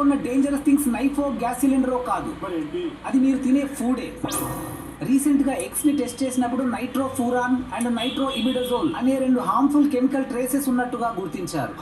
ఉన్న dangerous things నైఫో gas సిలిండరో కాదు, అది మీరు తినే ఫుడే. రీసెంట్ గా ఎగ్స్ ని టెస్ట్ చేసినప్పుడు నైట్రోఫూరాన్ అండ్ నైట్రోఇమిడజోల్ అనే 2 హార్మ్ఫుల్ కెమికల్ ట్రేసెస్ ఉన్నట్టుగా గుర్తించారు.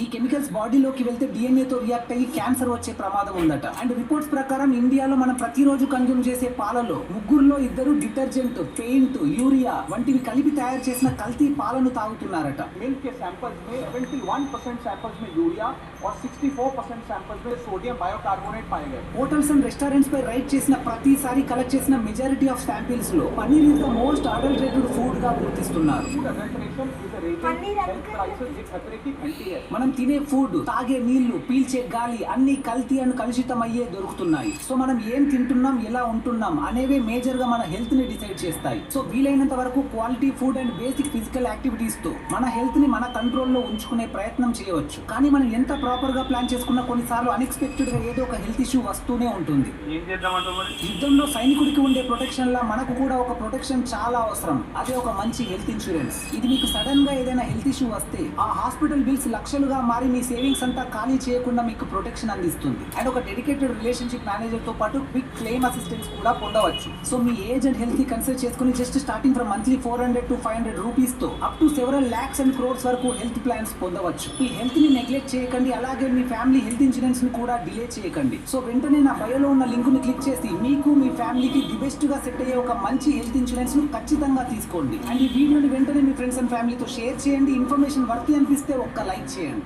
ఈ కెమికల్స్ బాడీలోకి వెళ్తే DNA తో రియాక్ట్ అయ్యి క్యాన్సర్ వచ్చే ప్రమాదం ఉందట. అండ్ రిపోర్ట్స్ ప్రకారం ఇండియాలో మనం ప్రతిరోజు కన్జ్యూమ్ చేసే పాలలో 3లో 2 డిటర్జెంట్, పెయింట్, యూరియా వంటివి కలిపి తయారు చేసిన కల్తీ పాలను తాగుతున్నారట. मिल्क के सैंपल्स में 71% सैंपल्स में यूरिया और 64% सैंपल्स में सोडियम बायोकार्बोनेट पाए गए. హోటల్స్ అండ్ రెస్టారెంట్స్ పై రైడ్ చేసిన ప్రతిసారి కలెక్ట్ చేసిన మెజారిటీ ఆఫ్ శాంపిల్స్ లో paneer is the most adulterated food గా గుర్తిస్తున్నారు. మనం తినే ఫుడ్, తాగే నీళ్లు, పీల్చే గాలి అన్ని కల్తీ అండ్ కలుషితం అయ్యే దొరుకుతున్నాయి. సో మనం ఏం తింటున్నాం, ఎలా ఉంటున్నాం అనేవే మేజర్ గా మన హెల్త్ ని డిసైడ్ చేస్తాయి. సో వీలైనంత వరకు quality food and basic physical activities తో మన హెల్త్ ని మన కంట్రోల్ లో ఉంచుకునే ప్రయత్నం చేయవచ్చు. కానీ మనం ఎంత ప్రాపర్ గా ప్లాన్ చేసుకున్నా కొన్నిసార్లు అన్ఎక్స్పెక్టెడ్ గా ఏదో ఒక హెల్త్ ఇష్యూ వస్తూనే ఉంటుంది. యుద్ధంలో సైనికుడికి ఉండే ప్రొటెక్షన్ లా మనకు కూడా ఒక ప్రొటెక్షన్ చాలా అవసరం. అదే ఒక మంచి హెల్త్ ఇన్సూరెన్స్. ఇది మీకు సడన్ గా ఏదైనా హెల్త్ ఇష్యూ వస్తే ఆ హాస్పిటల్ బిల్స్ లక్షలుగా మారి మీ సేవింగ్స్ అంతా ఖాళీ చేయకుండా మీకు ప్రొటెక్షన్ అందిస్తుంది. అండ్ ఒక డెడికేటెడ్ రిలేషన్షిప్ మేనేజర్ తో పాటు క్విక్ క్లెయిమ్ అసిస్టెన్స్ కూడా పొందవచ్చు. సో మీ ఏజ్ అండ్ హెల్త్ ని కన్సిడర్ చేసుకుని just starting from monthly 400 to 500 rupees తో up to several lakhs and crores వరకు హెల్త్ ప్లాన్స్ పొందవచ్చు. మీ హెల్త్ ని నెగ్లెక్ట్ చేయకండి, అలాగే మీ ఫ్యామిలీ హెల్త్ ఇన్సూరెన్స్ ని కూడా డిలే చేయకండి. సో వెంటనే నా బయోలో ఉన్న లింక్ ని క్లిక్ చేసి మీకు మీ ఫ్యామిలీకి ది బెస్ట్ గా సెట్ అయ్యే ఒక మంచి హెల్త్ ఇన్సూరెన్స్ ను ఖచ్చితంగా తీసుకోండి. అండ్ ఈ వీడియోని వెంటనే మీ ఫ్రెండ్స్ అండ్ ఫ్యామిలీతో షేర్ చేయండి. ఇన్ఫర్మేషన్ వర్తి అనిపిస్తే ఒక్క లైక్ చేయండి.